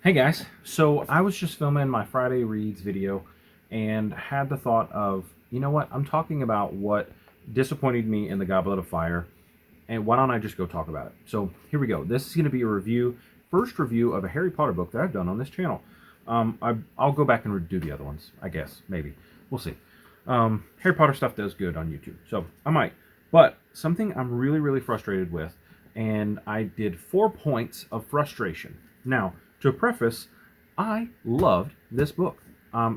Hey guys, so I was just filming my Friday Reads video and had the thought of, you know what, I'm talking about what disappointed me in the Goblet of Fire, and why don't I just go talk about it? So here we go. This is going to be a review, first review of a Harry Potter book that I've done on this channel. I'll go back and do the other ones, I guess, maybe. We'll see. Harry Potter stuff does good on YouTube, so I might. But something I'm really, really frustrated with, and I did 4 points of frustration. Now, to preface, I loved this book.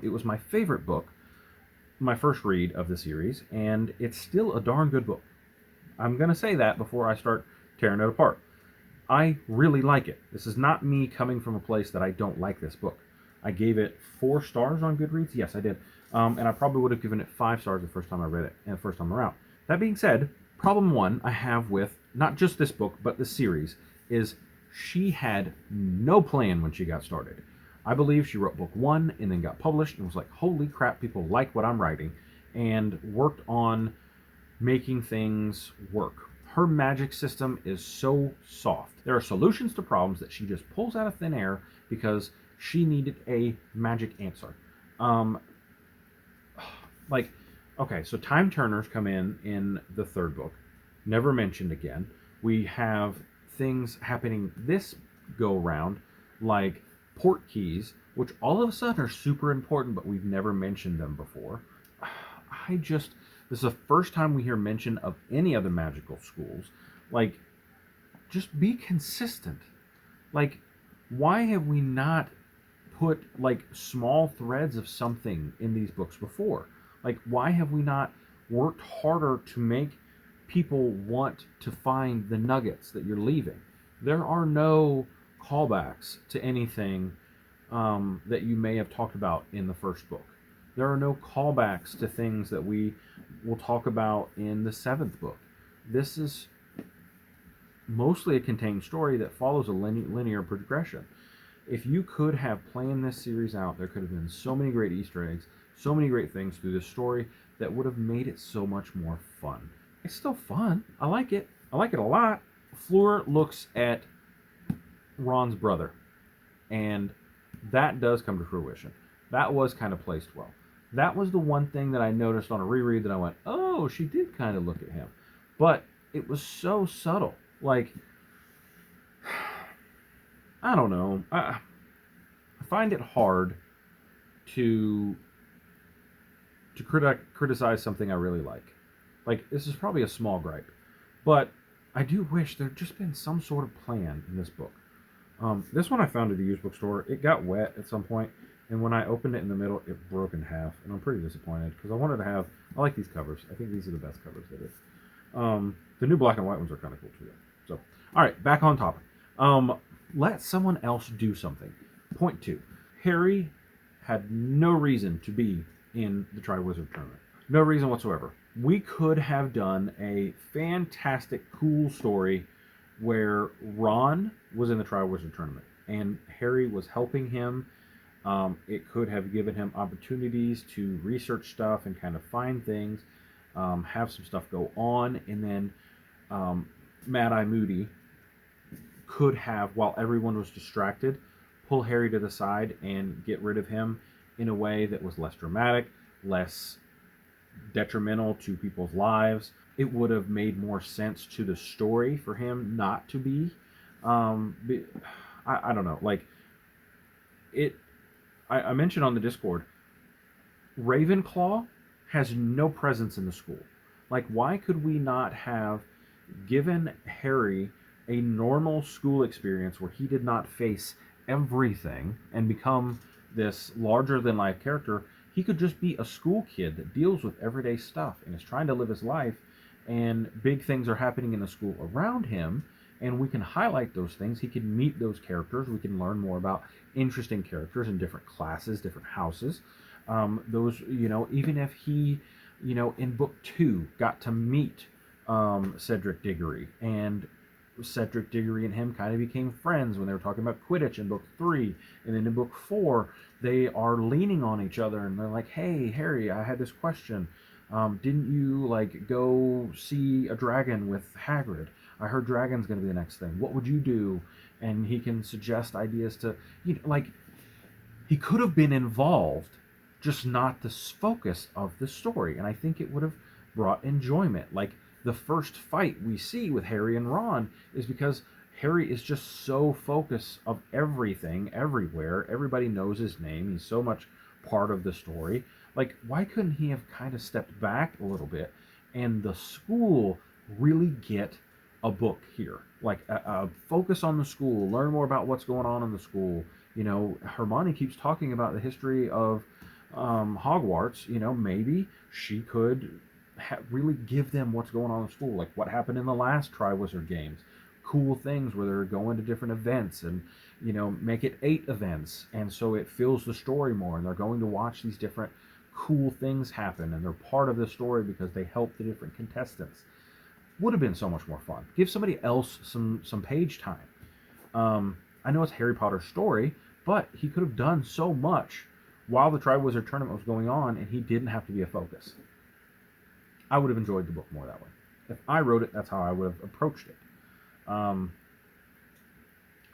It was my favorite book, my first read of the series, and it's still a darn good book. I'm going to say that before I start tearing it apart. I really like it. This is not me coming from a place that I don't like this book. I gave it 4 stars on Goodreads. Yes, I did. And I probably would have given it 5 stars the first time I read it and the first time around. That being said, problem one I have with not just this book, but the series is she had no plan when she got started. I believe she wrote book 1 and then got published and was like, holy crap, people like what I'm writing, and worked on making things work. Her magic system is so soft. There are solutions to problems that she just pulls out of thin air because she needed a magic answer. Um, like, okay, so time turners come in the third book, never mentioned again. We have things happening this go round, like port keys, which all of a sudden are super important, but we've never mentioned them before. I just This is the first time we hear mention of any other magical schools. Like, just be consistent. Like, why have we not put like small threads of something in these books before? Like, why have we not worked harder to make people want to find the nuggets that you're leaving? There are no callbacks to anything that you may have talked about in the first book. There are no callbacks to things that we will talk about in the seventh book. This is mostly a contained story that follows a linear progression. If you could have planned this series out, there could have been so many great Easter eggs, so many great things through this story that would have made it so much more fun. It's still fun. I like it. I like it a lot. Fleur looks at Ron's brother, and that does come to fruition. That was kind of placed well. That was the one thing that I noticed on a reread that I went, oh, she did kind of look at him. But it was so subtle. Like, I don't know. I find it hard to criticize something I really like. Like, this is probably a small gripe, but I do wish there'd just been some sort of plan in this book. This one I found at a used bookstore. It got wet at some point, and when I opened it in the middle, it broke in half, and I'm pretty disappointed because I wanted to have. I like these covers. I think these are the best covers they did. The new black and white ones are kind of cool too. So, all right, back on topic. Let someone else do something. Point two: Harry had no reason to be in the Triwizard Tournament. No reason whatsoever. We could have done a fantastic, cool story where Ron was in the Triwizard Tournament and Harry was helping him. It could have given him opportunities to research stuff and kind of find things, have some stuff go on, and then Mad Eye Moody could have, while everyone was distracted, pull Harry to the side and get rid of him in a way that was less dramatic, less detrimental to people's lives. It would have made more sense to the story for him not to be. I don't know. Like, it. I mentioned on the Discord, Ravenclaw has no presence in the school. Like, why could we not have given Harry a normal school experience where he did not face everything and become this larger than life character? He could just be a school kid that deals with everyday stuff and is trying to live his life, and big things are happening in the school around him, and we can highlight those things. He can meet those characters. We can learn more about interesting characters in different classes, different houses. Even if he, in book 2 got to meet Cedric Diggory, and Cedric Diggory and him kind of became friends when they were talking about Quidditch in book 3, and then in book 4 they are leaning on each other and they're like, hey Harry, I had this question. Didn't you like go see a dragon with Hagrid? I heard dragon's going to be the next thing. What would you do? And he can suggest ideas to, like, he could have been involved, just not the focus of the story. And I think it would have brought enjoyment. Like, the first fight we see with Harry and Ron is because Harry is just so focused of everything, everywhere. Everybody knows his name. He's so much part of the story. Like, why couldn't he have kind of stepped back a little bit and the school really get a book here? Like, a focus on the school, learn more about what's going on in the school. Hermione keeps talking about the history of Hogwarts. Maybe she could really give them what's going on in school, like what happened in the last Triwizard Games. Cool things where they're going to different events and, make it 8 events. And so it fills the story more and they're going to watch these different cool things happen and they're part of the story because they help the different contestants. Would have been so much more fun. Give somebody else some page time. I know it's Harry Potter's story, but he could have done so much while the Triwizard Tournament was going on and he didn't have to be a focus. I would have enjoyed the book more that way. If I wrote it, that's how I would have approached it.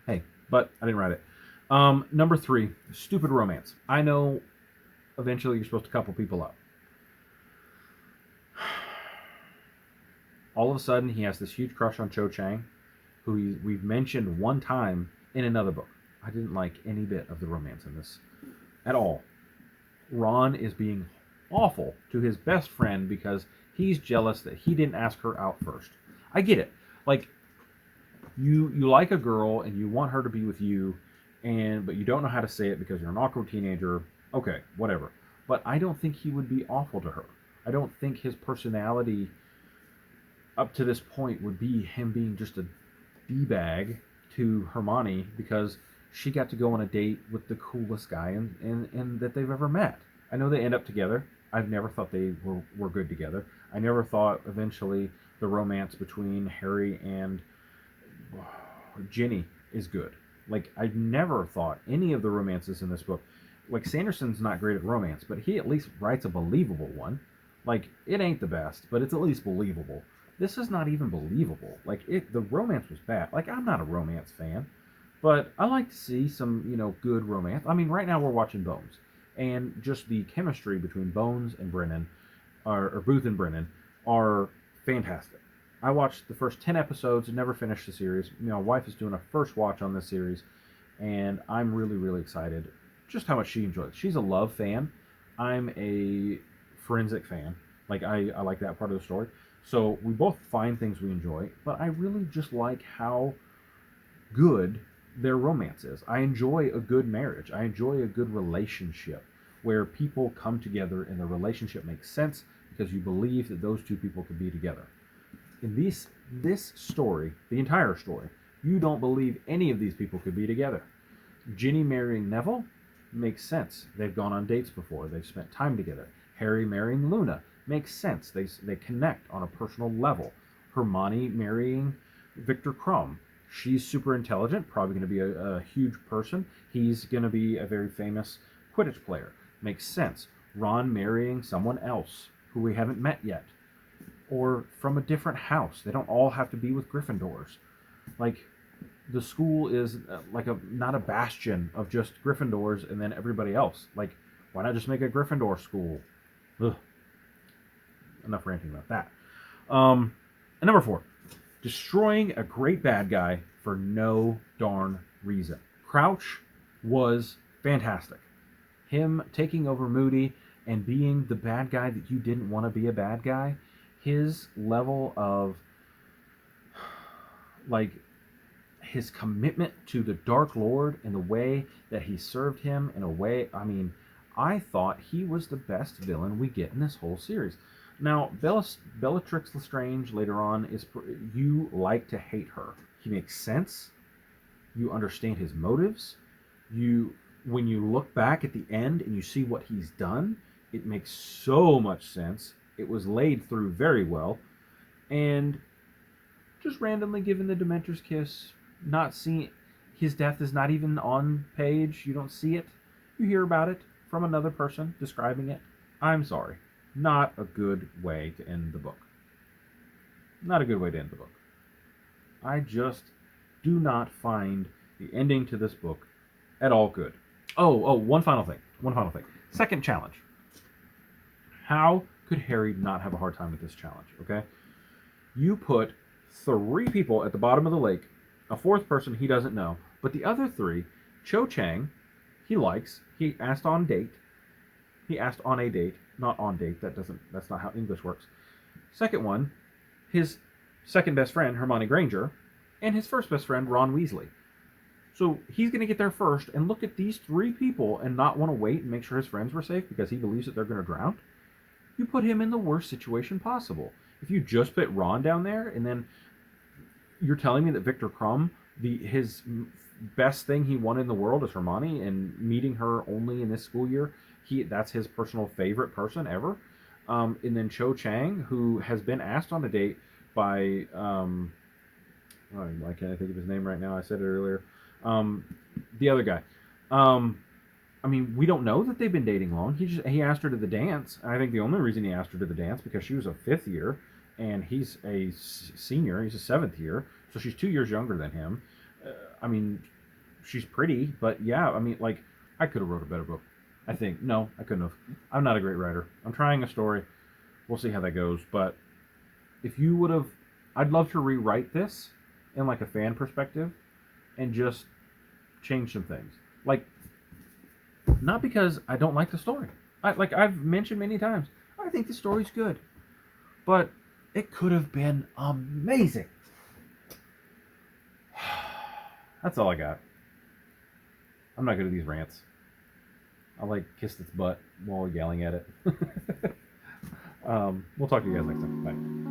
Hey, but I didn't write it. Number 3, stupid romance. I know eventually you're supposed to couple people up. All of a sudden, he has this huge crush on Cho Chang, who we've mentioned one time in another book. I didn't like any bit of the romance in this at all. Ron is being awful to his best friend because he's jealous that he didn't ask her out first. I get it. Like, you like a girl and you want her to be with you, but you don't know how to say it because you're an awkward teenager. Okay, whatever. But I don't think he would be awful to her. I don't think his personality up to this point would be him being just a D-bag to Hermione because she got to go on a date with the coolest guy in that they've ever met. I know they end up together. I've never thought they were good together. I never thought eventually the romance between Harry and Ginny is good. Like, I never thought any of the romances in this book, like, Sanderson's not great at romance, but he at least writes a believable one. Like, it ain't the best, but it's at least believable. This is not even believable. Like, the romance was bad. Like, I'm not a romance fan, but I like to see some, good romance. I mean, right now we're watching Bones, and just the chemistry between Bones and Brennan, or Booth and Brennan, are fantastic. I watched the first 10 episodes and never finished the series. My wife is doing a first watch on this series, and I'm really, really excited just how much she enjoys it. She's a Love fan. I'm a Forensic fan. Like, I like that part of the story. So we both find things we enjoy, but I really just like how good their romance is. I enjoy a good marriage. I enjoy a good relationship where people come together and the relationship makes sense because you believe that those two people could be together. In this story, the entire story, you don't believe any of these people could be together. Ginny marrying Neville makes sense. They've gone on dates before. They've spent time together. Harry marrying Luna makes sense. They connect on a personal level. Hermione marrying Victor Crumb. She's super intelligent, probably going to be a huge person. He's going to be a very famous Quidditch player. Makes sense. Ron marrying someone else who we haven't met yet. Or from a different house. They don't all have to be with Gryffindors. Like, the school is not a bastion of just Gryffindors and then everybody else. Like, why not just make a Gryffindor school? Ugh. Enough ranting about that. And number 4, destroying a great bad guy for no darn reason. Crouch was fantastic. Him taking over Moody and being the bad guy that you didn't want to be a bad guy, his level of, like, his commitment to the Dark Lord and the way that he served him in a way, I mean, I thought he was the best villain we get in this whole series. Now, Bellatrix Lestrange later on you like to hate her. He makes sense. You understand his motives. When you look back at the end and you see what he's done, it makes so much sense. It was laid through very well. And just randomly giving the Dementor's kiss, not seeing his death is not even on page. You don't see it. You hear about it from another person describing it. I'm sorry. Not a good way to end the book. Not a good way to end the book. I just do not find the ending to this book at all good. Oh, one final thing. One final thing. Second challenge. How could Harry not have a hard time with this challenge? Okay, you put three people at the bottom of the lake, a fourth person he doesn't know, but the other three, Cho Chang, he likes. He asked on date. He asked on a date, not on date. That's not how English works. Second one, his second best friend, Hermione Granger, and his first best friend, Ron Weasley. So he's going to get there first and look at these three people and not want to wait and make sure his friends were safe because he believes that they're going to drown. You put him in the worst situation possible. If you just put Ron down there and then you're telling me that Victor Crumb, his best thing he wanted in the world is Hermione, and meeting her only in this school year, that's his personal favorite person ever. And then Cho Chang, who has been asked on a date by why can't I think of his name right now? I said it earlier. The other guy. I mean, we don't know that they've been dating long. He asked her to the dance. I think the only reason he asked her to the dance because she was a fifth year, and he's a senior. He's a seventh year, so she's 2 years younger than him. I mean, she's pretty, but yeah. I mean, like, I could have wrote a better book. I think no, I couldn't have. I'm not a great writer. I'm trying a story. We'll see how that goes. But if you would have, I'd love to rewrite this in like a fan perspective, and just change some things. Like, not because I don't like the story. Like I've mentioned many times, I think the story's good, but it could have been amazing. That's all I got. I'm not good at these rants. I like kissed its butt while yelling at it. We'll talk to you guys next time. Bye.